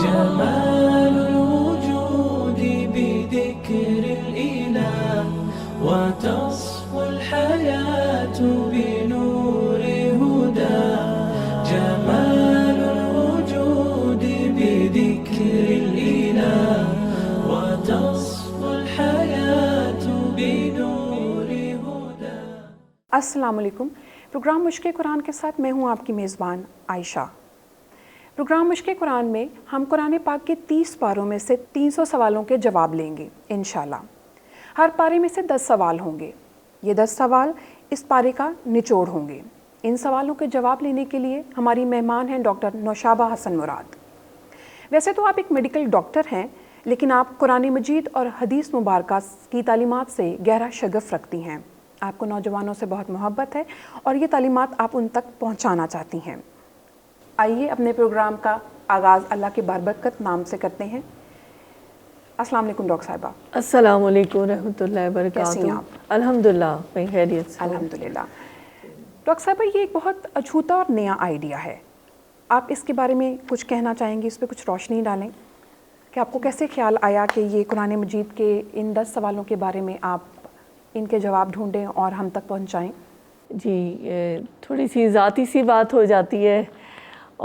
جمال الوجود بذكر الإله وتصفو الحياة بنور هدى جمال الوجود بذكر الإله وتصفو الحياة بنور هدى. السلام علیکم. پروگرام مشق قرآن کے ساتھ میں ہوں آپ کی میزبان عائشہ. پروگرام مشق قرآن میں ہم قرآن پاک کے 30 پاروں میں سے 300 سوالوں کے جواب لیں گے انشاءاللہ. ہر پارے میں سے 10 سوال ہوں گے. یہ 10 سوال اس پارے کا نچوڑ ہوں گے. ان سوالوں کے جواب لینے کے لیے ہماری مہمان ہیں ڈاکٹر نوشابہ حسن مراد. ویسے تو آپ ایک میڈیکل ڈاکٹر ہیں، لیکن آپ قرآن مجید اور حدیث مبارکہ کی تعلیمات سے گہرا شغف رکھتی ہیں. آپ کو نوجوانوں سے بہت محبت ہے اور یہ تعلیمات آپ ان تک پہنچانا چاہتی ہیں. آئیے اپنے پروگرام کا آغاز اللہ کے باربرکت نام سے کرتے ہیں. السلام علیکم ڈاکٹر صاحبہ. السلام علیکم رحمۃ اللہ وبرکاتہ. کیسی ہیں آپ؟ الحمدللہ میں خیریت سے. الحمدللہ. ڈاکٹر صاحبہ یہ ایک بہت اچھوتا اور نیا آئیڈیا ہے. آپ اس کے بارے میں کچھ کہنا چاہیں گی، اس پہ کچھ روشنی ڈالیں کہ آپ کو کیسے خیال آیا کہ یہ قرآن مجید کے ان 10 سوالوں کے بارے میں آپ ان کے جواب ڈھونڈیں اور ہم تک پہنچائیں؟ جی تھوڑی سی ذاتی سی بات ہو جاتی ہے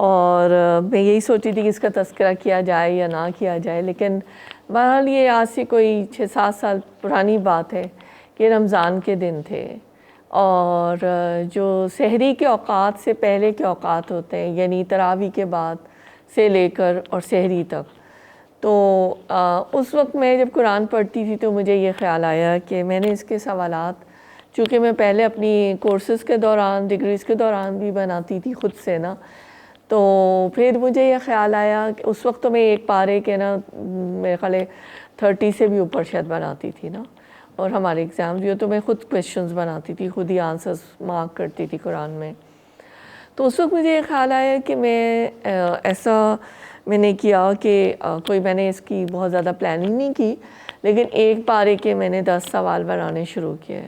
اور میں یہی سوچی تھی کہ اس کا تذکرہ کیا جائے یا نہ کیا جائے، لیکن بہرحال یہ آج سے کوئی 6-7 سال پرانی بات ہے کہ رمضان کے دن تھے اور جو سحری کے اوقات سے پہلے کے اوقات ہوتے ہیں، یعنی تراویح کے بعد سے لے کر اور سحری تک، تو اس وقت میں جب قرآن پڑھتی تھی تو مجھے یہ خیال آیا کہ میں نے اس کے سوالات، چونکہ میں پہلے اپنی کورسز کے دوران، ڈگریز کے دوران بھی بناتی تھی خود سے نا، تو پھر مجھے یہ خیال آیا کہ اس وقت تو میں ایک پارے کے نا میرے خیال 30 سے بھی اوپر شاید بناتی تھی نا، اور ہمارے ایگزامز بھی ہو تو میں خود کویشچنز بناتی تھی، خود ہی آنسرز مارک کرتی تھی قرآن میں. تو اس وقت مجھے یہ خیال آیا کہ میں نے کیا کہ میں نے اس کی بہت زیادہ پلاننگ نہیں کی، لیکن ایک پارے کے میں نے 10 سوال بنانے شروع کیے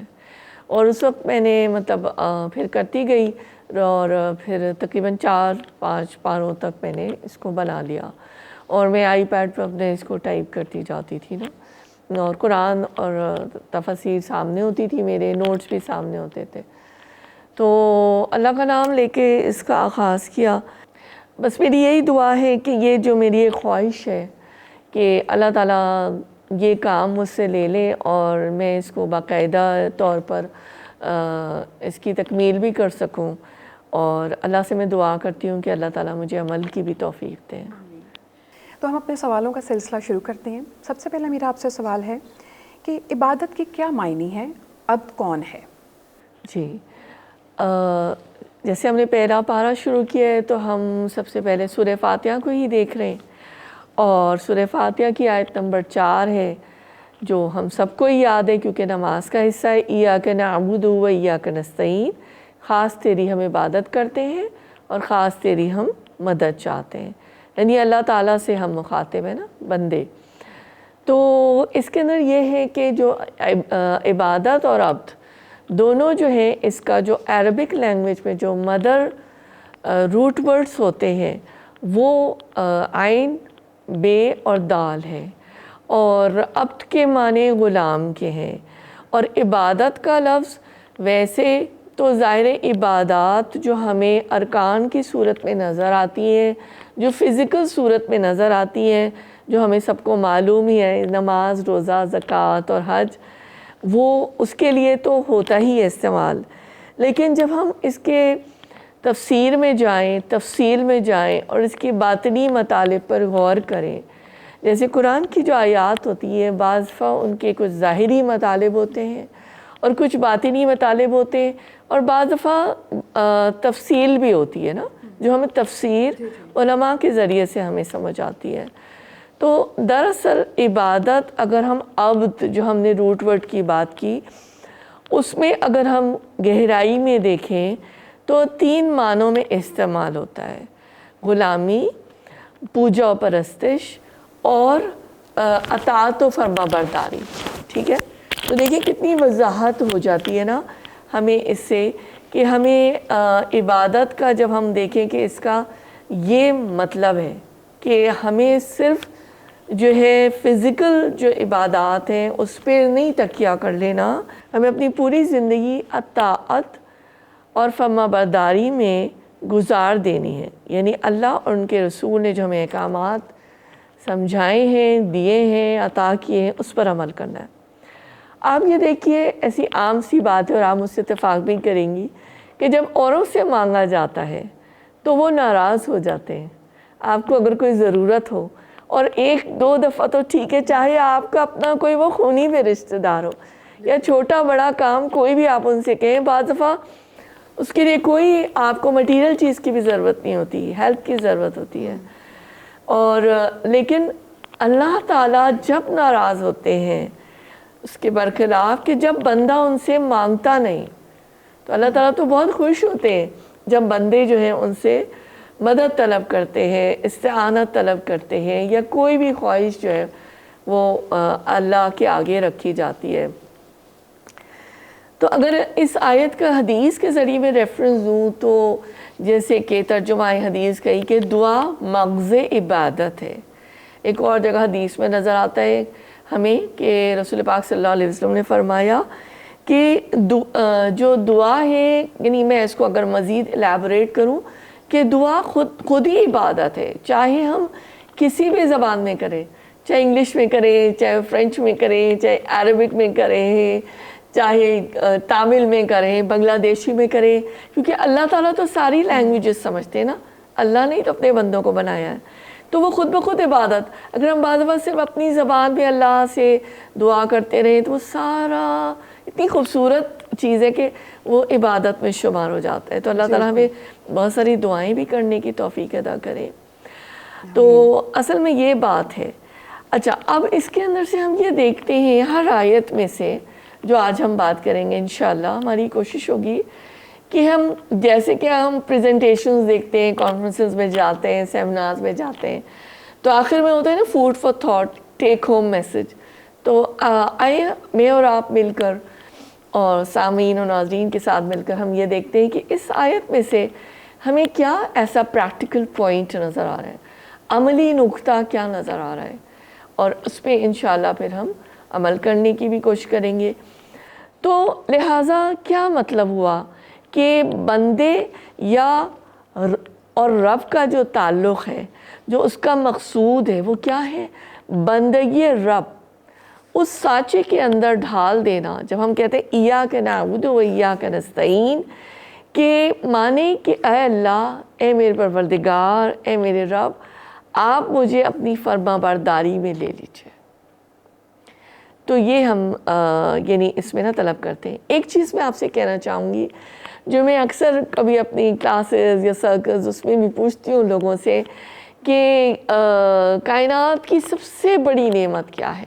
اور اس وقت میں نے پھر کرتی گئی اور پھر تقریباً 4-5 پاروں تک میں نے اس کو بنا لیا اور میں آئی پیڈ پہ اپنے اس کو ٹائپ کرتی جاتی تھی نا، اور قرآن اور تفاسیر سامنے ہوتی تھی، میرے نوٹس بھی سامنے ہوتے تھے. تو اللہ کا نام لے کے اس کا آغاز کیا. بس میری یہی دعا ہے کہ یہ جو میری ایک خواہش ہے کہ اللہ تعالیٰ یہ کام مجھ سے لے لے اور میں اس کو باقاعدہ طور پر اس کی تکمیل بھی کر سکوں، اور اللہ سے میں دعا کرتی ہوں کہ اللہ تعالیٰ مجھے عمل کی بھی توفیق دے. تو ہم اپنے سوالوں کا سلسلہ شروع کرتے ہیں. سب سے پہلا میرا آپ سے سوال ہے کہ عبادت کی کیا معنی ہے؟ اب کون ہے؟ جی جیسے ہم نے پہلا پارہ شروع کیا ہے تو ہم سب سے پہلے سورہ فاتحہ کو ہی دیکھ رہے ہیں، اور سورہ فاتحہ کی آیت نمبر 4 ہے جو ہم سب کو ہی یاد ہے کیونکہ نماز کا حصہ ہے. ایاک نعبد و ایاک نستعین، خاص تیری ہم عبادت کرتے ہیں اور خاص تیری ہم مدد چاہتے ہیں، یعنی اللہ تعالیٰ سے ہم مخاطب ہیں نا، بندے. تو اس کے اندر یہ ہے کہ جو عبادت اور عبد دونوں جو ہیں، اس کا جو عربک لینگویج میں جو مدر روٹ ورڈز ہوتے ہیں وہ عین، بے اور دال ہے، اور عبد کے معنی غلام کے ہیں. اور عبادت کا لفظ ویسے تو ظاہر عبادات جو ہمیں ارکان کی صورت میں نظر آتی ہیں، جو فزیکل صورت میں نظر آتی ہیں، جو ہمیں سب کو معلوم ہی ہے، نماز، روزہ، زکوٰۃ اور حج، وہ اس کے لیے تو ہوتا ہی ہے استعمال. لیکن جب ہم اس کے تفسیر میں جائیں، تفصیل میں جائیں اور اس کی باطنی مطالب پر غور کریں، جیسے قرآن کی جو آیات ہوتی ہیں، بعض دفعہ ان کے کچھ ظاہری مطالب ہوتے ہیں اور کچھ باطنی مطالب ہوتے ہیں، اور بعض دفعہ تفصیل بھی ہوتی ہے نا، جو ہمیں تفسیر علماء کے ذریعے سے ہمیں سمجھ آتی ہے. تو دراصل عبادت، اگر ہم عبد جو ہم نے روٹ ورڈ کی بات کی، اس میں اگر ہم گہرائی میں دیکھیں تو 3 معنوں میں استعمال ہوتا ہے: غلامی، پوجا و پرستش، اور اطاعت و فرما برداری. ٹھیک ہے، تو دیکھیں کتنی وضاحت ہو جاتی ہے نا ہمیں اس سے، کہ ہمیں عبادت کا جب ہم دیکھیں کہ اس کا یہ مطلب ہے کہ ہمیں صرف جو ہے فزیکل جو عبادات ہیں اس پہ نہیں تکیہ کر لینا، ہمیں اپنی پوری زندگی اطاعت اور فرما برداری میں گزار دینی ہے. یعنی اللہ اور ان کے رسول نے جو ہمیں احکامات سمجھائے ہیں، دیے ہیں، عطا کیے ہیں، اس پر عمل کرنا ہے. آپ یہ دیکھیے ایسی عام سی بات ہے اور آپ مجھ سے اتفاق بھی کریں گی کہ جب اوروں سے مانگا جاتا ہے تو وہ ناراض ہو جاتے ہیں. آپ کو اگر کوئی ضرورت ہو اور ایک دو دفعہ تو ٹھیک ہے، چاہے آپ کا اپنا کوئی وہ خونی بھی رشتہ دار ہو یا چھوٹا بڑا کام کوئی بھی آپ ان سے کہیں، بعض دفعہ اس کے لیے کوئی آپ کو مٹیریل چیز کی بھی ضرورت نہیں ہوتی، ہیلپ کی ضرورت ہوتی ہے. اور لیکن اللہ تعالیٰ جب ناراض ہوتے ہیں اس کے برخلاف کہ جب بندہ ان سے مانگتا نہیں، تو اللہ تعالیٰ تو بہت خوش ہوتے ہیں جب بندے جو ہیں ان سے مدد طلب کرتے ہیں، استعانت طلب کرتے ہیں، یا کوئی بھی خواہش جو ہے وہ اللہ کے آگے رکھی جاتی ہے. تو اگر اس آیت کا حدیث کے ذریعے میں ریفرنس دوں تو جیسے کہ ترجمہ حدیث کہی کہ دعا مغز عبادت ہے. ایک اور جگہ حدیث میں نظر آتا ہے ہمیں کہ رسول پاک صلی اللہ علیہ وسلم نے فرمایا کہ جو دعا ہے، یعنی میں اس کو اگر مزید الیبوریٹ کروں کہ دعا خود ہی عبادت ہے، چاہے ہم کسی بھی زبان میں کریں، چاہے انگلش میں کریں، چاہے فرینچ میں کریں، چاہے عربک میں کریں، چاہے تامل میں کریں، بنگلہ دیشی میں کریں، کیونکہ اللہ تعالیٰ تو ساری لینگویجز سمجھتے ہیں نا. اللہ نے تو اپنے بندوں کو بنایا ہے، تو وہ خود بخود عبادت. اگر ہم بعض دفعہ صرف اپنی زبان پہ اللہ سے دعا کرتے رہیں تو وہ سارا اتنی خوبصورت چیز ہے کہ وہ عبادت میں شمار ہو جاتا ہے. تو اللہ تعالیٰ ہمیں بہت ساری دعائیں بھی کرنے کی توفیق عطا کرے. تو اصل میں یہ بات ہے. اچھا، اب اس کے اندر سے ہم یہ دیکھتے ہیں ہر آیت میں سے جو آج ہم بات کریں گے انشاءاللہ، ہماری کوشش ہوگی کہ ہم جیسے کہ ہم پریزنٹیشنز دیکھتے ہیں، کانفرنسز میں جاتے ہیں، سیمینارز میں جاتے ہیں، تو آخر میں ہوتا ہے نا food for thought, take home message. تو آئے میں اور آپ مل کر اور سامعین اور ناظرین کے ساتھ مل کر ہم یہ دیکھتے ہیں کہ اس آیت میں سے ہمیں کیا ایسا پریکٹیکل پوائنٹ نظر آ رہا ہے، عملی نقطہ کیا نظر آ رہا ہے، اور اس پہ انشاءاللہ پھر ہم عمل کرنے کی بھی کوشش کریں گے. تو لہٰذا کیا مطلب ہوا کہ بندے یا اور رب کا جو تعلق ہے، جو اس کا مقصود ہے وہ کیا ہے؟ بندگی رب اس سانچے کے اندر ڈھال دینا. جب ہم کہتے ہیں ایاک نعبد و ایاک نستعین، کہ مانے کہ اے اللہ، اے میرے پروردگار، اے میرے رب، آپ مجھے اپنی فرما برداری میں لے لیجئے. تو یہ ہم یعنی اس میں طلب کرتے ہیں. ایک چیز میں آپ سے کہنا چاہوں گی جو میں اکثر کبھی اپنی کلاسز یا سرکلز اس میں بھی پوچھتی ہوں لوگوں سے کہ کائنات کی سب سے بڑی نعمت کیا ہے؟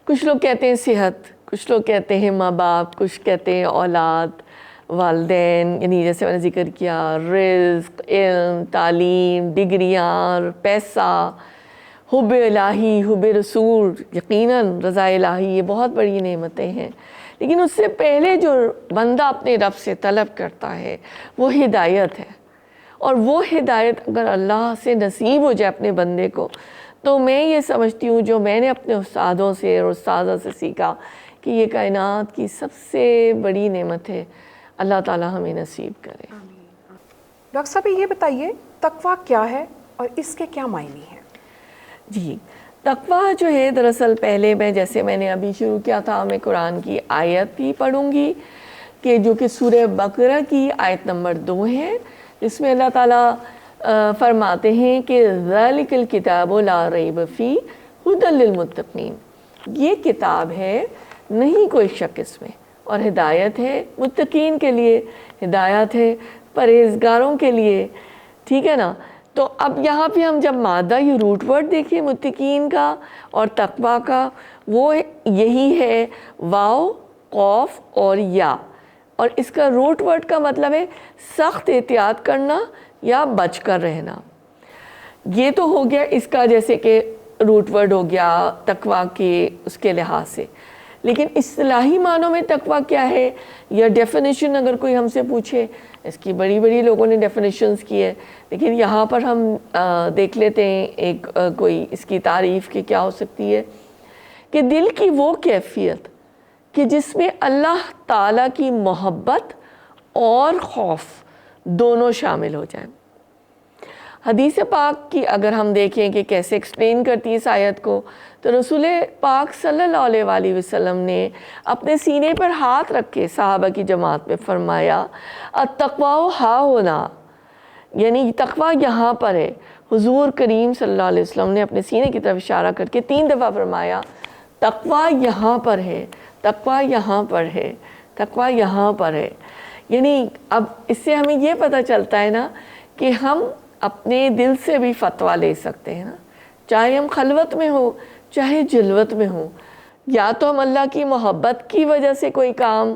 کچھ لوگ کہتے ہیں صحت، کچھ لوگ کہتے ہیں ماں باپ، کچھ کہتے ہیں اولاد، والدین، یعنی جیسے میں نے ذکر کیا رزق، علم، تعلیم، ڈگریاں، پیسہ، حب الہی، حب رسول. یقیناً رضا الہی یہ بہت بڑی نعمتیں ہیں، لیکن اس سے پہلے جو بندہ اپنے رب سے طلب کرتا ہے وہ ہدایت ہے. اور وہ ہدایت اگر اللہ سے نصیب ہو جائے اپنے بندے کو، تو میں یہ سمجھتی ہوں جو میں نے اپنے استادوں سے اور استاذہ سے سیکھا کہ یہ کائنات کی سب سے بڑی نعمت ہے. اللہ تعالیٰ ہمیں نصیب کرے. ڈاکٹر صاحب یہ بتائیے تقویٰ کیا ہے اور اس کے کیا معنی ہیں؟ جی، تقویٰ جو ہے دراصل پہلے میں نے ابھی شروع کیا تھا، میں قرآن کی آیت بھی پڑھوں گی کہ جو کہ سورہ بقرہ کی آیت نمبر 2 ہے، جس میں اللہ تعالیٰ فرماتے ہیں کہ ذَلِكَ الْكِتَابُ لَا رَيْبَ فِيهِ هُدًى لِّلْمُتَّقِينَ. یہ کتاب ہے، نہیں کوئی شک اس میں، اور ہدایت ہے متقین کے لیے، ہدایت ہے پرہیزگاروں کے لیے. ٹھیک ہے نا؟ تو اب یہاں پہ ہم جب مادہ یہ روٹ ورڈ دیکھیں متقین کا اور تقویٰ کا، وہ یہی ہے واو، قوف اور یا. اور اس کا روٹ ورڈ کا مطلب ہے سخت احتیاط کرنا یا بچ کر رہنا. یہ تو ہو گیا اس کا جیسے کہ روٹ ورڈ ہو گیا تقویٰ کے اس کے لحاظ سے. لیکن اصطلاحی معنوں میں تقویٰ کیا ہے، یا ڈیفینیشن اگر کوئی ہم سے پوچھے اس کی بڑی بڑی لوگوں نے ڈیفینیشنز کی ہے، لیکن یہاں پر ہم دیکھ لیتے ہیں ایک کوئی اس کی تعریف کہ کیا ہو سکتی ہے کہ دل کی وہ کیفیت کہ جس میں اللہ تعالیٰ کی محبت اور خوف دونوں شامل ہو جائیں۔ حدیث پاک کی اگر ہم دیکھیں کہ کیسے ایکسپلین کرتی ہے اس آیت کو، تو رسول پاک صلی اللہ علیہ وآلہ وسلم نے اپنے سینے پر ہاتھ رکھ کے صحابہ کی جماعت میں فرمایا التقویٰ ہا ہونا، یعنی تقویٰ یہاں پر ہے۔ حضور کریم صلی اللہ علیہ وسلم نے اپنے سینے کی طرف اشارہ کر کے 3 دفعہ فرمایا تقویٰ یہاں پر ہے، تقویٰ یہاں پر ہے، تقویٰ یہاں پر ہے۔ یعنی اب اس سے ہمیں یہ پتہ چلتا ہے نا کہ ہم اپنے دل سے بھی فتویٰ لے سکتے ہیں نا، چاہے ہم خلوت میں ہو چاہے جلوت میں ہوں، یا تو ہم اللہ کی محبت کی وجہ سے کوئی کام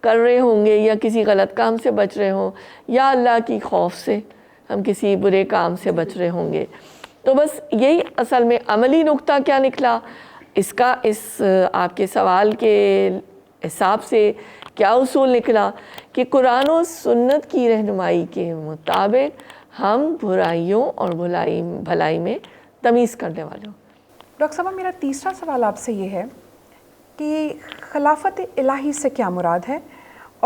کر رہے ہوں گے یا کسی غلط کام سے بچ رہے ہوں، یا اللہ کی خوف سے ہم کسی برے کام سے بچ رہے ہوں گے۔ تو بس یہی اصل میں عملی نقطہ کیا نکلا اس کا، اس آپ کے سوال کے حساب سے کیا اصول نکلا کہ قرآن و سنت کی رہنمائی کے مطابق ہم برائیوں اور بھلائی میں تمیز کرنے والے ہوں۔ ڈاکٹر صاحبہ میرا تیسرا سوال آپ سے یہ ہے کہ خلافت الہی سے کیا مراد ہے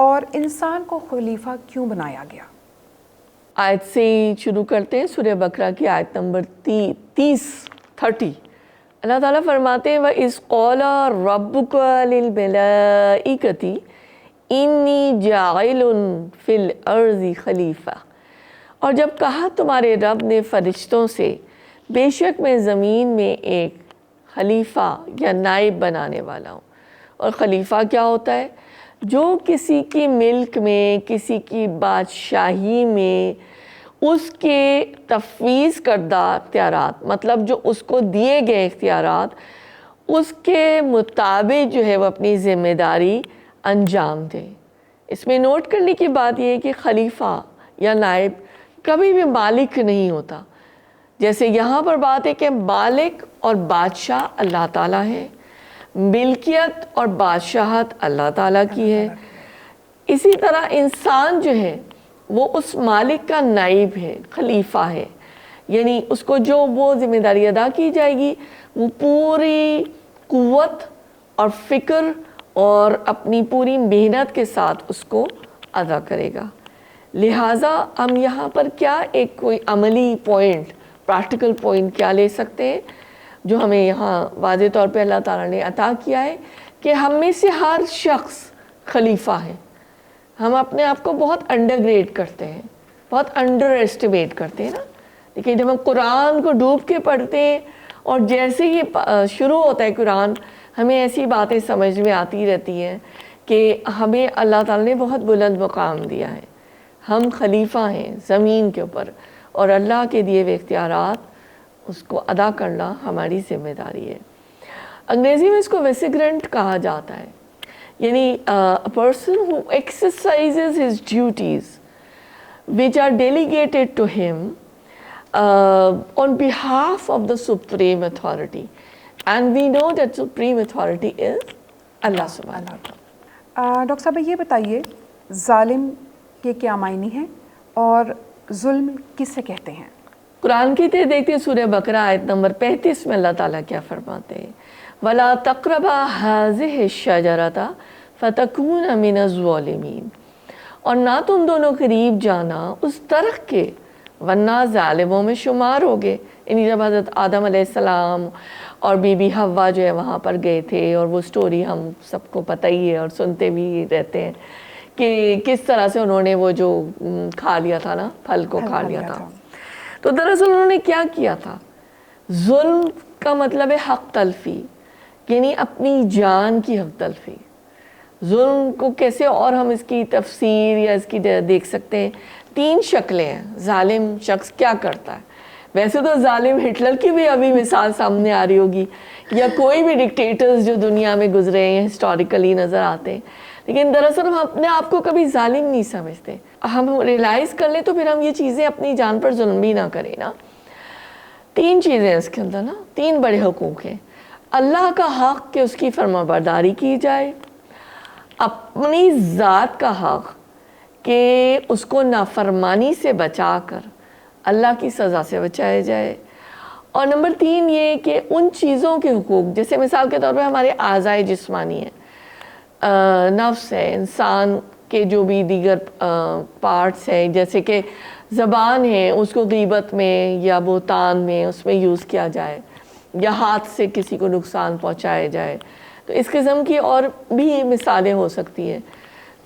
اور انسان کو خلیفہ کیوں بنایا گیا؟ آیت سے شروع کرتے ہیں، سورہ بقرہ کی آیت نمبر 30 اللہ تعالیٰ فرماتے ہیں وَإِذْ قَالَ رَبُّكَ لِلْمَلَائِكَةِ إِنِّي جَاعِلٌ فِي الْأَرْضِ خَلِيفَةً، اور جب کہا تمہارے رب نے فرشتوں سے بے شک میں زمین میں ایک خلیفہ یا نائب بنانے والا ہوں۔ اور خلیفہ کیا ہوتا ہے؟ جو کسی کی ملک میں، کسی کی بادشاہی میں اس کے تفویض کردہ اختیارات، مطلب جو اس کو دیے گئے اختیارات، اس کے مطابق جو ہے وہ اپنی ذمہ داری انجام دے۔ اس میں نوٹ کرنے کی بات یہ ہے کہ خلیفہ یا نائب کبھی بھی مالک نہیں ہوتا، جیسے یہاں پر بات ہے کہ مالک اور بادشاہ اللہ تعالیٰ ہے، ملکیت اور بادشاہت اللہ تعالیٰ کی ہے، اسی طرح انسان جو ہے وہ اس مالک کا نائب ہے، خلیفہ ہے، یعنی اس کو جو وہ ذمہ داری ادا کی جائے گی وہ پوری قوت اور فکر اور اپنی پوری محنت کے ساتھ اس کو ادا کرے گا۔ لہٰذا ہم یہاں پر کیا ایک کوئی عملی پوائنٹ، پریکٹیکل پوائنٹ کیا لے سکتے ہیں جو ہمیں یہاں واضح طور پہ اللہ تعالیٰ نے عطا کیا ہے کہ ہم میں سے ہر شخص خلیفہ ہے۔ ہم اپنے آپ کو بہت انڈر گریڈ کرتے ہیں، بہت انڈر ایسٹیمیٹ کرتے ہیں نا، لیکن جب ہم قرآن کو ڈوب کے پڑھتے ہیں اور جیسے ہی شروع ہوتا ہے قرآن، ہمیں ایسی باتیں سمجھ میں آتی رہتی ہیں کہ ہمیں اللہ تعالیٰ نے بہت بلند مقام دیا ہے، ہم خلیفہ ہیں زمین کے اوپر، اور اللہ کے دیے ہوئے اختیارات اس کو ادا کرنا ہماری ذمہ داری ہے۔ انگریزی میں اس کو ویسیگرنٹ کہا جاتا ہے، یعنی a person who exercises his duties which are delegated to him on behalf of the supreme authority, and we know that supreme authority is اللہ سبحانہ وتعالی۔ ڈاکٹر صاحب یہ بتائیے ظالم کے کیا معنی ہیں اور ظلم کس سے کہتے ہیں؟ قرآن کی دیکھتے ہیں سورہ بقرہ آیت نمبر 35 میں اللہ تعالیٰ کیا فرماتے ہیں وَلَا تَقْرَبَا هَذِهِ الشَّجَرَةَ فَتَكُونَ مِنَ الظَّالِمِينَ، اور نہ تم دونوں قریب جانا اس درخت کے ورنہ ظالموں میں شمار ہوگے۔ یعنی جب حضرت آدم علیہ السلام اور بی بی حوا جو ہے وہاں پر گئے تھے، اور وہ سٹوری ہم سب کو پتہ ہی ہے اور سنتے بھی رہتے ہیں کہ کس طرح سے انہوں نے وہ جو کھا لیا تھا نا، پھل کو کھا لیا تھا، تو دراصل انہوں نے کیا کیا تھا؟ ظلم کا مطلب ہے حق تلفی، یعنی اپنی جان کی حق تلفی۔ ظلم کو کیسے اور ہم اس کی تفسیر یا اس کی دیکھ سکتے ہیں؟ 3 شکلیں ہیں۔ ظالم شخص کیا کرتا ہے؟ ویسے تو ظالم ہٹلر کی بھی ابھی مثال سامنے آ رہی ہوگی، یا کوئی بھی ڈکٹیٹرز جو دنیا میں گزرے ہیں ہسٹوریکلی نظر آتے ہیں، لیکن دراصل ہم اپنے آپ کو کبھی ظالم نہیں سمجھتے۔ ہم ریلائز کر لیں تو پھر ہم یہ چیزیں اپنی جان پر ظلم بھی نہ کریں نا۔ 3 چیزیں ہیں اس کے اندر نا، 3 بڑے حقوق ہیں۔ اللہ کا حق کہ اس کی فرما برداری کی جائے، اپنی ذات کا حق کہ اس کو نافرمانی سے بچا کر اللہ کی سزا سے بچایا جائے. اور نمبر 3 یہ کہ ان چیزوں کے حقوق، جیسے مثال کے طور پہ ہمارے اعضائے جسمانی ہیں، نفس ہے، انسان کے جو بھی دیگر پارٹس ہیں، جیسے کہ زبان ہے، اس کو غیبت میں یا بہتان میں اس میں یوز کیا جائے، یا ہاتھ سے کسی کو نقصان پہنچایا جائے. تو اس قسم کی اور بھی مثالیں ہو سکتی ہیں.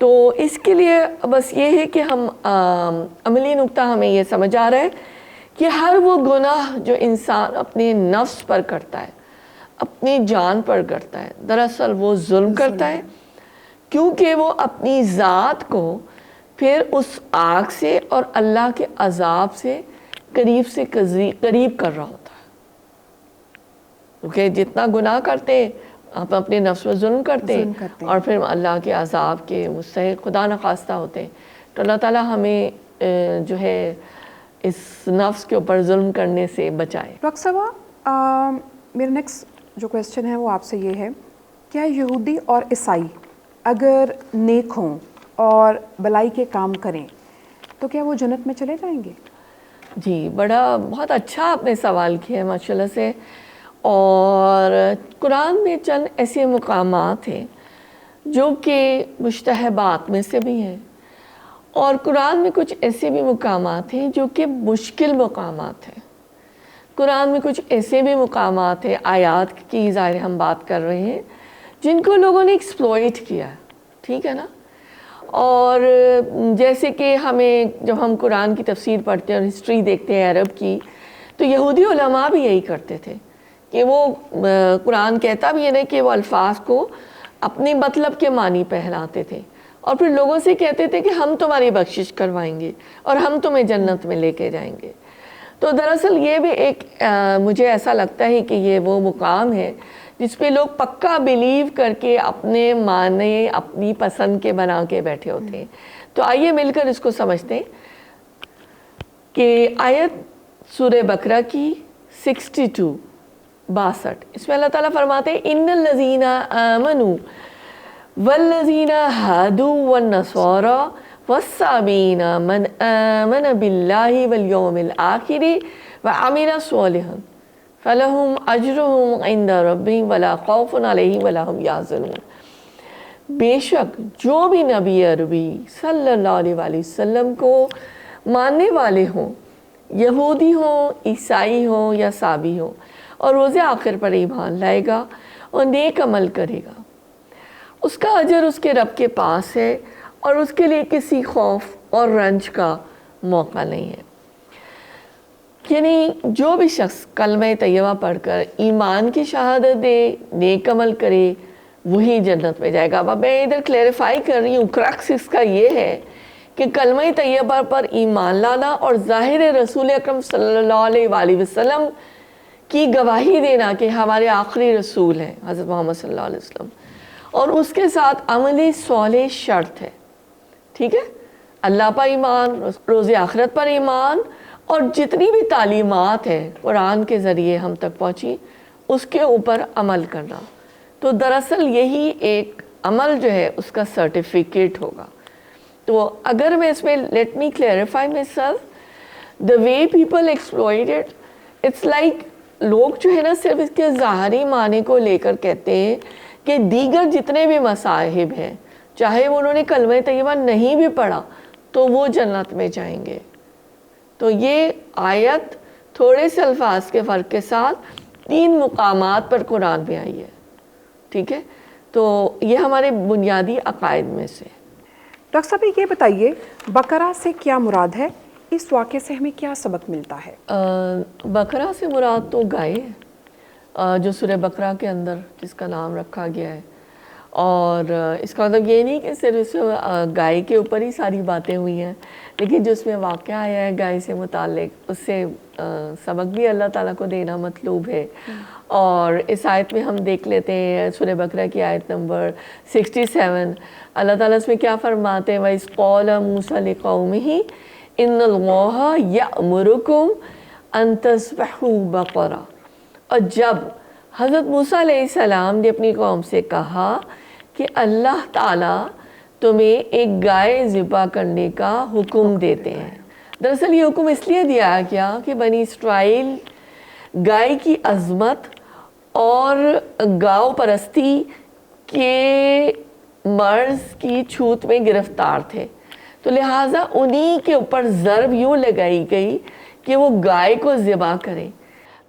تو اس کے لیے بس یہ ہے کہ ہم عملی نقطہ ہمیں یہ سمجھ آ رہا ہے کہ ہر وہ گناہ جو انسان اپنے نفس پر کرتا ہے، اپنی جان پر کرتا ہے، دراصل وہ ظلم کرتا ہے، کیونکہ وہ اپنی ذات کو پھر اس آگ سے اور اللہ کے عذاب سے قریب کر رہا ہوتا ہے. کیونکہ جتنا گناہ کرتے ہم اپنے نفس پر ظلم کرتے اور پھر اللہ کے عذاب کے مستحق خدا نخواستہ ہوتے. تو اللہ تعالیٰ ہمیں جو ہے اس نفس کے اوپر ظلم کرنے سے بچائے. ڈاکٹر صاحبہ، میرا نیکسٹ جو کویسچن ہے وہ آپ سے یہ ہے، کیا یہودی اور عیسائی اگر نیک ہوں اور بلائی کے کام کریں تو کیا وہ جنت میں چلے جائیں گے؟ جی، بہت اچھا آپ نے سوال کیا ہے ماشاءاللہ سے. اور قرآن میں چند ایسے مقامات ہیں جو کہ مشتہبات میں سے بھی ہیں، اور قرآن میں کچھ ایسے بھی مقامات ہیں جو کہ مشکل مقامات ہیں. قرآن میں کچھ ایسے بھی مقامات ہیں، آیات کی ظاہر ہم بات کر رہے ہیں، جن کو لوگوں نے ایکسپلوئٹ کیا ہے. ٹھیک ہے نا؟ اور جیسے کہ ہمیں جب ہم قرآن کی تفسیر پڑھتے ہیں اور ہسٹری دیکھتے ہیں عرب کی، تو یہودی علماء بھی یہی کرتے تھے کہ وہ قرآن کہتا بھی ہے نا کہ وہ الفاظ کو اپنے مطلب کے معنی پہلاتے تھے، اور پھر لوگوں سے کہتے تھے کہ ہم تمہاری بخشش کروائیں گے اور ہم تمہیں جنت میں لے کے جائیں گے. تو دراصل یہ بھی ایک مجھے ایسا لگتا ہے کہ یہ وہ مقام ہے جس پہ لوگ پکا بلیو کر کے اپنے معنی اپنی پسند کے بنا کے بیٹھے ہوتے ہیں. تو آئیے مل کر اس کو سمجھتے ہیں کہ آیت سورہ بقرہ کی 62 اس میں اللہ تعالیٰ فرماتے ہیں ان الذین آمنوا والذین ہادوا والنصارى والصابئین من آمن باللہ والیوم الآخر وعمل صالحا فلہم اجرہم عند ربہم ولا خوف علیہم ولا ہم یحزنون. بے شک جو بھی نبی عربی صلی اللہ علیہ وسلم کو ماننے والے ہوں، یہودی ہوں، عیسائی ہوں یا صابی ہوں، اور روز آخر پر ایمان لائے گا اور نیک عمل کرے گا، اس کا اجر اس کے رب کے پاس ہے اور اس کے لیے کسی خوف اور رنج کا موقع نہیں ہے. یعنی جو بھی شخص کلمہ طیبہ پڑھ کر ایمان کی شہادت دے، نیک عمل کرے، وہی جنت میں جائے گا. اب میں ادھر کلیریفائی کر رہی ہوں، کرکس اس کا یہ ہے کہ کلمہ طیبہ پر ایمان لانا اور ظاہر رسول اکرم صلی اللہ علیہ وسلم کی گواہی دینا کہ ہمارے آخری رسول ہیں حضرت محمد صلی اللہ علیہ وسلم، اور اس کے ساتھ عمل صالح شرط ہے. ٹھیک ہے؟ اللہ پر ایمان، روز آخرت پر ایمان، اور جتنی بھی تعلیمات ہیں قرآن کے ذریعے ہم تک پہنچی اس کے اوپر عمل کرنا. تو دراصل یہی ایک عمل جو ہے اس کا سرٹیفکیٹ ہوگا. تو اگر میں اس میں let me clarify myself, the way people exploit it, it's like لوگ جو ہے نا صرف اس کے ظاہری معنی کو لے کر کہتے ہیں کہ دیگر جتنے بھی مصاحب ہیں، چاہے وہ انہوں نے کلمہ طیبہ نہیں بھی پڑھا تو وہ جنت میں جائیں گے. تو یہ آیت تھوڑے سے الفاظ کے فرق کے ساتھ 3 مقامات پر قرآن میں آئی ہے. ٹھیک ہے؟ تو یہ ہمارے بنیادی عقائد میں سے. ڈاکٹر صاحب یہ بتائیے بقرہ سے کیا مراد ہے؟ اس واقعے سے ہمیں کیا سبق ملتا ہے؟ بقرہ سے مراد تو گائے ہے، جو سورہ بقرہ کے اندر جس کا نام رکھا گیا ہے. اور اس کا مطلب یہ نہیں کہ صرف اس میں گائے کے اوپر ہی ساری باتیں ہوئی ہیں، لیکن جو اس میں واقعہ آیا ہے گائے سے متعلق، اس سے سبق بھی اللہ تعالیٰ کو دینا مطلوب ہے. اور اس آیت میں ہم دیکھ لیتے ہیں سورہ بقرہ کی آیت نمبر 67، اللہ تعالیٰ اس میں کیا فرماتے ہیں، وَإِذْ قَالَ مُوسَىٰ لِقَوْمِهِ إِنَّ اللَّهَ يَأْمُرُكُمْ أَن تَذْبَحُوا بَقَرَةً. اور جب حضرت موسیٰ علیہ السلام نے اپنی قوم سے کہا کہ اللہ تعالیٰ تمہیں ایک گائے ذبح کرنے کا حکم دیتے ہیں. دراصل یہ حکم اس لیے دیا گیا کہ بنی اسرائیل گائے کی عظمت اور گاؤ پرستی کے مرض کی چھوت میں گرفتار تھے، تو لہٰذا انہی کے اوپر ضرب یوں لگائی گئی کہ وہ گائے کو ذبح کریں.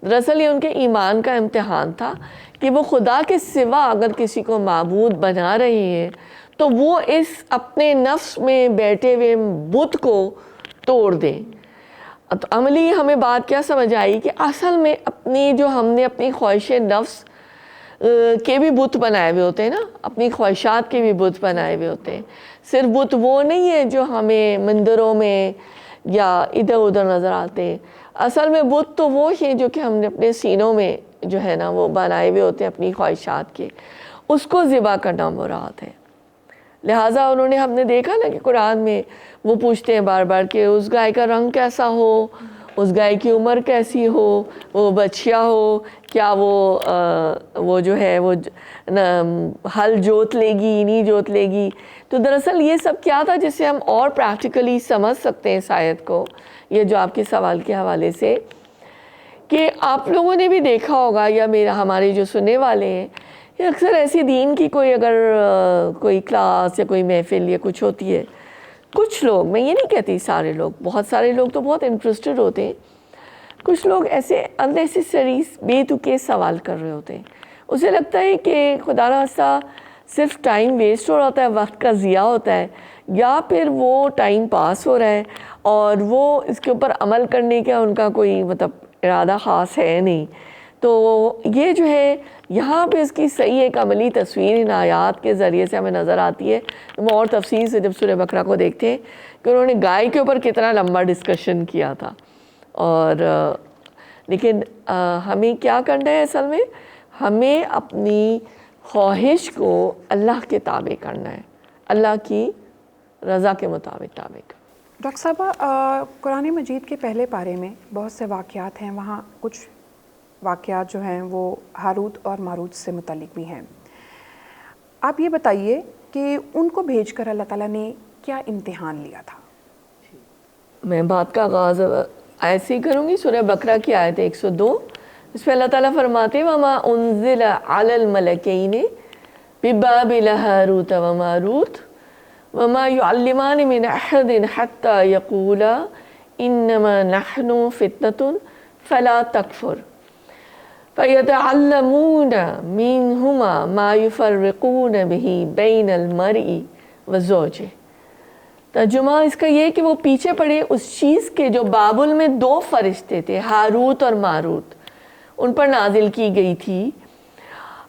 دراصل یہ ان کے ایمان کا امتحان تھا کہ وہ خدا کے سوا اگر کسی کو معبود بنا رہے ہیں تو وہ اس اپنے نفس میں بیٹھے ہوئے بت کو توڑ دیں. تو عملی ہمیں بات کیا سمجھ آئی کہ اصل میں ہم نے اپنی خواہش نفس کے بھی بت بنائے ہوئے ہوتے ہیں نا، اپنی خواہشات کے بھی بت بنائے ہوئے ہوتے ہیں. صرف بت وہ نہیں ہے جو ہمیں مندروں میں یا ادھر ادھر نظر آتے ہیں، اصل میں بت تو وہ ہیں جو کہ ہم نے اپنے سینوں میں جو ہے نا وہ بنائے ہوئے ہوتے ہیں اپنی خواہشات کے، اس کو ذبح کرنا مراد ہے. لہٰذا ہم نے دیکھا نا کہ قرآن میں وہ پوچھتے ہیں بار بار کہ اس گائے کا رنگ کیسا ہو، اس گائے کی عمر کیسی ہو، وہ بچیا ہو، کیا وہ جو ہے وہ ہل جوت لے گی نہیں جوت لے گی. تو دراصل یہ سب کیا تھا جس سے ہم اور پریکٹیکلی سمجھ سکتے ہیں اس آیت کو، یہ جو آپ کے سوال کے حوالے سے، کہ آپ لوگوں نے بھی دیکھا ہوگا یا ہمارے جو سننے والے ہیں، اکثر ایسی دین کی اگر کوئی کلاس یا کوئی محفل یا کچھ ہوتی ہے، کچھ لوگ، میں یہ نہیں کہتی سارے لوگ، بہت سارے لوگ تو بہت انٹرسٹڈ ہوتے ہیں، کچھ لوگ ایسے اننیسیسری بے تکے سوال کر رہے ہوتے ہیں. اسے لگتا ہے کہ خدا نخواستہ صرف ٹائم ویسٹ ہو رہا ہے، وقت کا ضیاع ہوتا ہے، یا پھر وہ ٹائم پاس ہو رہا ہے اور وہ اس کے اوپر عمل کرنے کا ان کا کوئی ارادہ خاص ہے نہیں. تو یہ جو ہے یہاں پہ اس کی صحیح ایک عملی تصویر ان آیات کے ذریعے سے ہمیں نظر آتی ہے. ہم اور تفصیل سے جب سورہ بقرہ کو دیکھتے ہیں کہ انہوں نے گائے کے اوپر کتنا لمبا ڈسکشن کیا تھا. اور لیکن ہمیں کیا کرنا ہے، اصل میں ہمیں اپنی خواہش کو اللہ کے تابع کرنا ہے، اللہ کی رضا کے مطابق تابع کرنا. ڈاکٹر صاحبہ، قرآن مجید کے پہلے پارے میں بہت سے واقعات ہیں، وہاں کچھ واقعات جو ہیں وہ ہاروت اور ماروت سے متعلق بھی ہیں. آپ یہ بتائیے کہ ان کو بھیج کر اللہ تعالیٰ نے کیا امتحان لیا تھا؟ میں بات کا آغاز ایسے ہی کروں گی. سورہ بقرہ کی آیت 102، اس پہ اللہ تعالیٰ فرماتے ہیں وَمَا أُنزِلَ عَلَى الْمَلَكَيْنِ بِبَابِلَ هَارُوتَ وَمَارُوتَ وَمَا يُعَلِّمَانِ مِنْ أَحَدٍ حَتَّى يَقُولَا إِنَّمَا نَحْنُ فِتْنَةٌ فَلَا تَكْفُرْ فَيَتَعَلَّمُونَ مِنْهُمَا مَا يُفَرِّقُونَ بِهِ بَيْنَ الْمَرْءِ وَزَوْجِهِ. ترجمہ اس کا یہ کہ وہ پیچھے پڑے اس چیز کے جو بابل میں دو فرشتے تھے، ہاروت اور ماروت، ان پر نازل کی گئی تھی.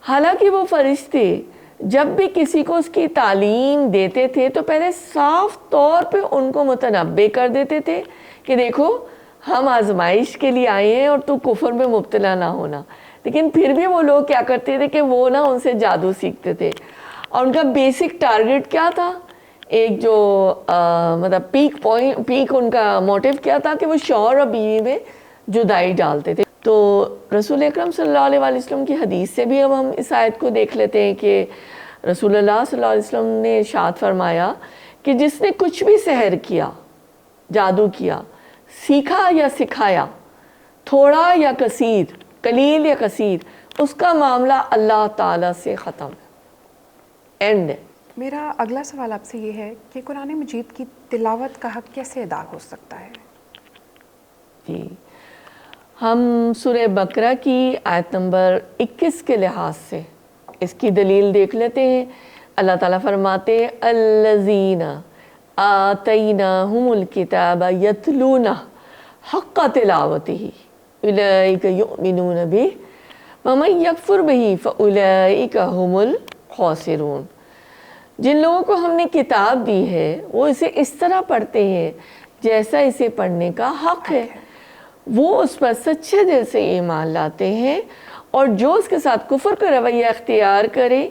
حالانکہ وہ فرشتے جب بھی کسی کو اس کی تعلیم دیتے تھے تو پہلے صاف طور پہ ان کو متنبع کر دیتے تھے کہ دیکھو ہم آزمائش کے لیے آئے ہیں اور تو کفر میں مبتلا نہ ہونا. لیکن پھر بھی وہ لوگ کیا کرتے تھے کہ وہ ان سے جادو سیکھتے تھے. اور ان کا بیسک ٹارگٹ کیا تھا؟ ایک جو پیک ان کا موٹیو کیا تھا کہ وہ شوہر اور بیوی میں جدائی ڈالتے تھے. تو رسول اکرم صلی اللہ علیہ وسلم کی حدیث سے بھی اب ہم اس آیت کو دیکھ لیتے ہیں کہ رسول اللہ صلی اللہ علیہ وسلم نے ارشاد فرمایا کہ جس نے کچھ بھی سحر کیا، جادو کیا، سیکھا یا سکھایا، تھوڑا یا کثیر، قلیل یا کثیر، اس کا معاملہ اللہ تعالیٰ سے ختم ہے، اینڈ ہے. میرا اگلا سوال آپ سے یہ ہے کہ قرآن مجید کی تلاوت کا حق کیسے ادا ہو سکتا ہے؟ جی، ہم سورہ بقرہ کی آیت نمبر 21 کے لحاظ سے اس کی دلیل دیکھ لیتے ہیں. اللہ تعالیٰ فرماتے ہیں الذین آتیناہم الکتاب یتلونہ حق تلاوتہ اولئک یؤمنون بہ ومن یکفر بہ فاولئک ہم الخاسرون. جن لوگوں کو ہم نے کتاب دی ہے وہ اسے اس طرح پڑھتے ہیں جیسا اسے پڑھنے کا حق ہے، وہ اس پر سچے دل سے ایمان لاتے ہیں، اور جو اس کے ساتھ کفر کا رویہ اختیار کرے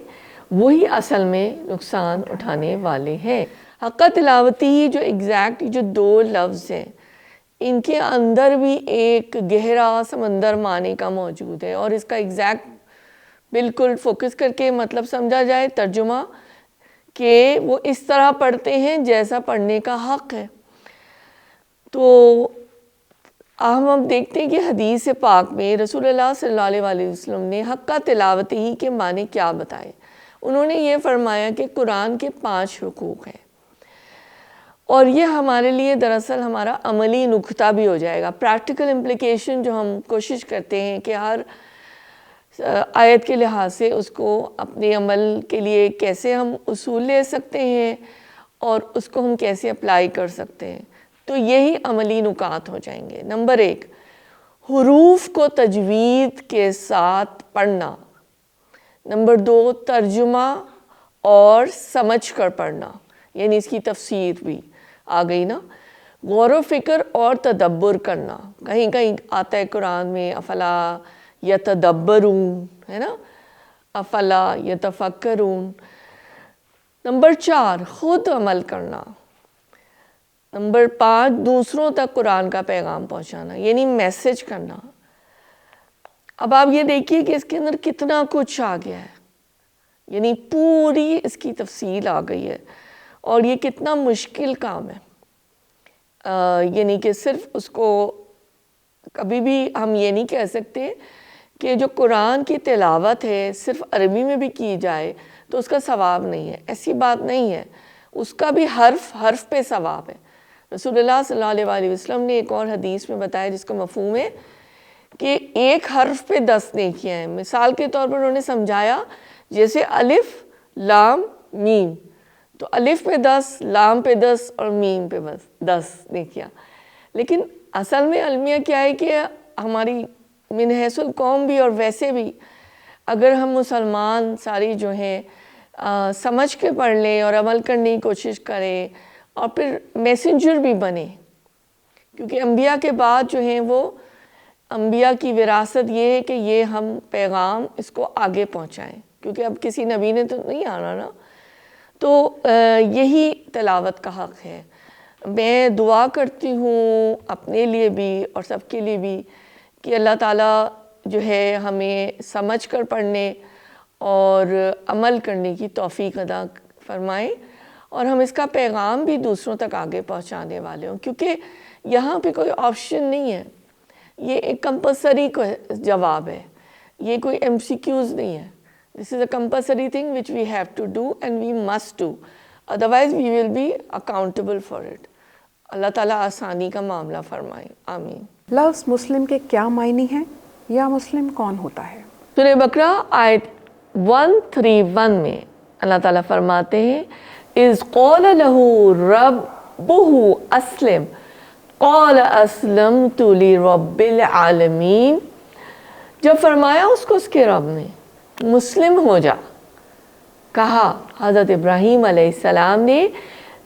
وہی اصل میں نقصان اٹھانے والے ہیں. حق تلاوتی جو ایگزیکٹ جو دو لفظ ہیں، ان کے اندر بھی ایک گہرا سمندر معنی کا موجود ہے، اور اس کا ایگزیکٹ بالکل فوکس کر کے مطلب سمجھا جائے، ترجمہ کہ وہ اس طرح پڑھتے ہیں جیسا پڑھنے کا حق ہے. تو ہم دیکھتے ہیں کہ حدیث پاک میں رسول اللہ صلی اللہ علیہ وسلم نے حق کا تلاوت ہی کے معنی کیا بتائے. انہوں نے یہ فرمایا کہ قرآن کے 5 حقوق ہیں، اور یہ ہمارے لیے دراصل ہمارا عملی نقطہ بھی ہو جائے گا، پریکٹیکل امپلیکیشن جو ہم کوشش کرتے ہیں کہ ہر آیت کے لحاظ سے اس کو اپنے عمل کے لیے کیسے ہم اصول لے سکتے ہیں اور اس کو ہم کیسے اپلائی کر سکتے ہیں. تو یہی عملی نکات ہو جائیں گے. نمبر 1، حروف کو تجوید کے ساتھ پڑھنا. نمبر 2، ترجمہ اور سمجھ کر پڑھنا، یعنی اس کی تفسیر بھی آ گئی نا. غور و فکر اور تدبر کرنا. کہیں کہیں آتا ہے قرآن میں افلا یتدبرون، ہے نا، افلا یتفکرون. نمبر 4، خود عمل کرنا. نمبر 5، دوسروں تک قرآن کا پیغام پہنچانا، یعنی میسج کرنا. اب آپ یہ دیکھیے کہ اس کے اندر کتنا کچھ آ گیا ہے، یعنی پوری اس کی تفصیل آ گئی ہے، اور یہ کتنا مشکل کام ہے. یعنی کہ صرف اس کو کبھی بھی ہم یہ نہیں کہہ سکتے کہ جو قرآن کی تلاوت ہے صرف عربی میں بھی کی جائے تو اس کا ثواب نہیں ہے. ایسی بات نہیں ہے، اس کا بھی حرف پہ ثواب ہے. رسول اللہ صلی اللہ علیہ وسلم نے ایک اور حدیث میں بتایا جس کا مفہوم ہے کہ ایک حرف پہ 10 نیکیاں ہیں. مثال کے طور پر انہوں نے سمجھایا جیسے الف لام میم، تو الف پہ 10، لام پہ 10 اور میم پہ بس 10 نیکیاں. لیکن اصل میں المیہ کیا ہے کہ ہماری من حیث القوم بھی اور ویسے بھی اگر ہم مسلمان ساری جو ہیں سمجھ کے پڑھ لیں اور عمل کرنے کی کوشش کریں اور پھر میسنجر بھی بنے، کیونکہ انبیاء کے بعد جو ہیں وہ انبیاء کی وراثت یہ ہے کہ یہ ہم پیغام اس کو آگے پہنچائیں، کیونکہ اب کسی نبی نے تو نہیں آنا نا. تو یہی تلاوت کا حق ہے. میں دعا کرتی ہوں اپنے لیے بھی اور سب کے لیے بھی کہ اللہ تعالیٰ جو ہے ہمیں سمجھ کر پڑھنے اور عمل کرنے کی توفیق عطا فرمائیں، اور ہم اس کا پیغام بھی دوسروں تک آگے پہنچانے والے ہوں، کیونکہ یہاں پہ کوئی آپشن نہیں ہے. یہ ایک کمپلسری جواب ہے، یہ کوئی MCQs نہیں ہے. This is a compulsory thing which we have to do and we must do. Otherwise we will be accountable for it. اللہ تعالیٰ آسانی کا معاملہ فرمائے. آمین. لفظ مسلم کے کیا معنی ہیں یا مسلم کون ہوتا ہے؟ سورہ بقرہ آیت 131 میں اللہ تعالیٰ فرماتے ہیں اِذْ قَالَ لَهُ رَبُّهُ أَسْلِمْ قَالَ أَسْلَمْتُ لِرَبِّ الْعَالَمِينَ. جب فرمایا اس کو اس کے رب نے مسلم ہو جا، کہا حضرت ابراہیم علیہ السلام نے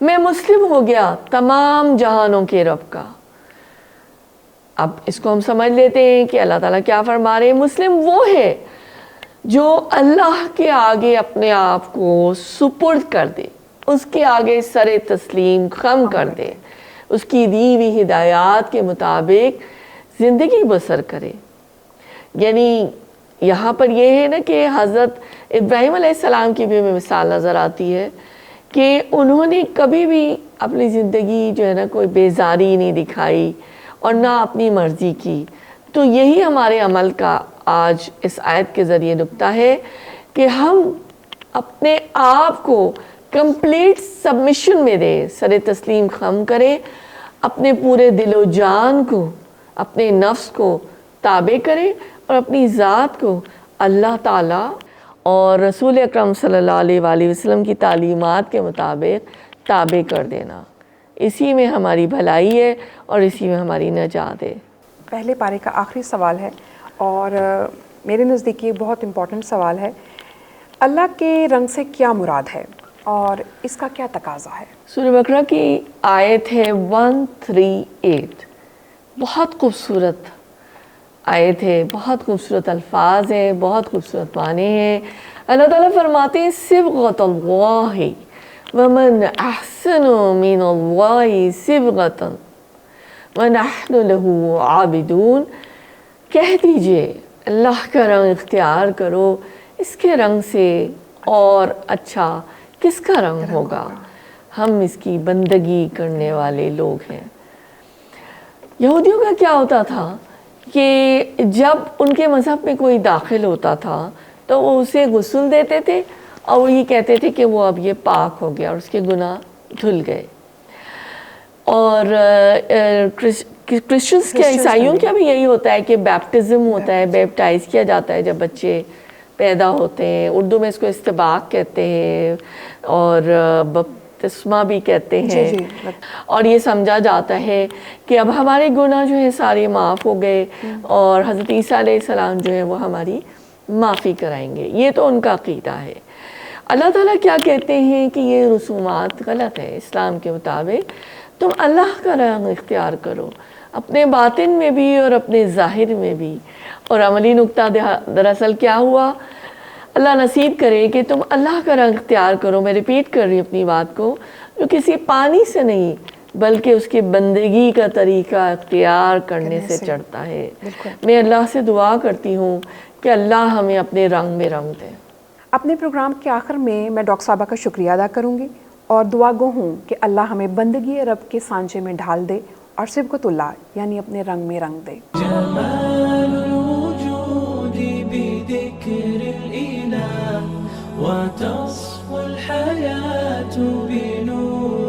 میں مسلم ہو گیا تمام جہانوں کے رب کا. اب اس کو ہم سمجھ لیتے ہیں کہ اللہ تعالیٰ کیا فرما رہے ہیں. مسلم وہ ہے جو اللہ کے آگے اپنے آپ کو سپرد کر دے، اس کے آگے سر تسلیم خم کر دے، اس کی دی ہوئی ہدایات کے مطابق زندگی بسر کرے. یعنی یہاں پر یہ ہے نا کہ حضرت ابراہیم علیہ السلام کی بھی ہمیں مثال نظر آتی ہے کہ انہوں نے کبھی بھی اپنی زندگی جو ہے نا کوئی بیزاری نہیں دکھائی اور نہ اپنی مرضی کی. تو یہی ہمارے عمل کا آج اس آیت کے ذریعے نکتہ ہے کہ ہم اپنے آپ کو کمپلیٹ سبمیشن میں دیں، سر تسلیم خم کریں، اپنے پورے دل و جان کو، اپنے نفس کو تابع کریں اور اپنی ذات کو اللہ تعالیٰ اور رسول اکرم صلی اللہ علیہ وسلم کی تعلیمات کے مطابق تابع کر دینا. اسی میں ہماری بھلائی ہے اور اسی میں ہماری نجات ہے. پہلے پارے کا آخری سوال ہے اور میرے نزدیک یہ بہت امپورٹنٹ سوال ہے. اللہ کے رنگ سے کیا مراد ہے اور اس کا کیا تقاضا ہے؟ سورہ بقرہ کی آیت ہے 138. بہت خوبصورت آیت ہے، بہت خوبصورت الفاظ ہیں، بہت خوبصورت معنی ہیں. اللہ تعالیٰ فرماتے ہیں صبغۃ اللہ ومن احسن من اللہ صبغۃ ونحن له عابدون. کہہ دیجئے اللہ کا رنگ اختیار کرو، اس کے رنگ سے اور اچھا کس کا رنگ ہوگا؟ ہم اس کی بندگی کرنے والے لوگ ہیں۔ یہودیوں کا کیا ہوتا تھا کہ جب ان کے مذہب میں کوئی داخل ہوتا تھا تو وہ اسے غسل دیتے تھے اور وہ یہ کہتے تھے کہ وہ اب یہ پاک ہو گیا اور اس کے گناہ دھل گئے۔ اور کرسچنس کے عیسائیوں کا بھی یہی ہوتا ہے کہ بیپٹزم ہوتا ہے، بیپٹائز کیا جاتا ہے جب بچے پیدا ہوتے ہیں، اردو میں اس کو استباق کہتے ہیں اور بپتسمہ بھی کہتے ہیں، اور یہ سمجھا جاتا ہے کہ اب ہمارے گناہ جو ہیں سارے معاف ہو گئے اور حضرت عیسیٰ علیہ السلام جو ہے وہ ہماری معافی کرائیں گے۔ یہ تو ان کا عقیدہ ہے۔ اللہ تعالیٰ کیا کہتے ہیں کہ یہ رسومات غلط ہے اسلام کے مطابق، تم اللہ کا رنگ اختیار کرو اپنے باطن میں بھی اور اپنے ظاہر میں بھی۔ اور عملی نقطہ دراصل کیا ہوا؟ اللہ نصیب کرے کہ تم اللہ کا رنگ اختیار کرو۔ میں ریپیٹ کر رہی ہوں اپنی بات کو، جو کسی پانی سے نہیں بلکہ اس کی بندگی کا طریقہ اختیار کرنے سے چڑھتا ہے۔ میں اللہ سے دعا کرتی ہوں کہ اللہ ہمیں اپنے رنگ میں رنگ دے۔ اپنے پروگرام کے آخر میں ڈاکٹر صاحبہ کا شکریہ ادا کروں گی اور دعا گو ہوں کہ اللہ ہمیں بندگی رب کے سانچے میں ڈھال دے اور صبغۃ اللہ یعنی اپنے رنگ میں رنگ دے۔ جمال الوجود بذكر الإله وتصفو الحياة بنور